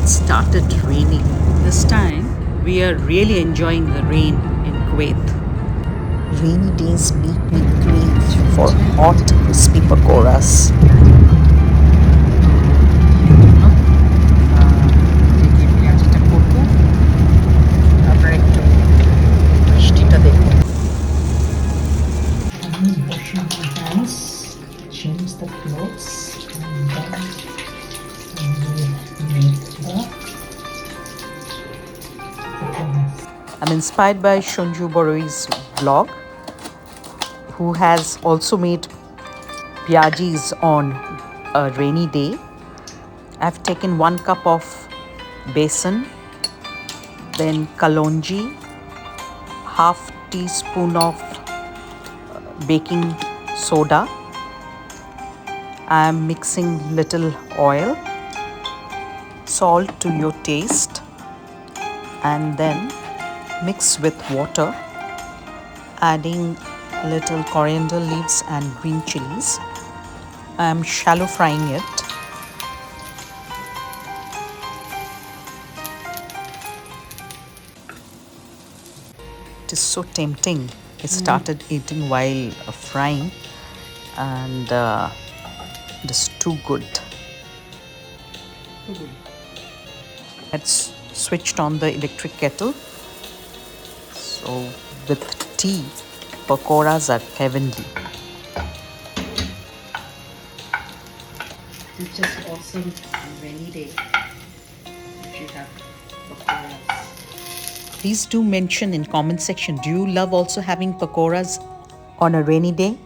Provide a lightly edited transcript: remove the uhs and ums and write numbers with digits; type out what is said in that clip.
started raining. This time, we are really enjoying the rain in Kuwait. Rainy days make me crave for hot, crispy pakoras. Washing my hands, change the clothes, and then we make the pakoras. I'm inspired by Shunju Boroi's vlog, who has also made pyajis on a rainy day. I've taken 1 cup of besan, then kalonji, half teaspoon of baking soda. I am mixing little oil, salt to your taste, and then mix with water, adding little coriander leaves and green chilies. I am shallow frying it. It is so tempting. I started eating while frying, and it is too good. Let's switched on the electric kettle. So with tea, pakoras are heavenly. It's just awesome on rainy day if you have pakoras. Please do mention in comment section, do you love also having pakoras on a rainy day?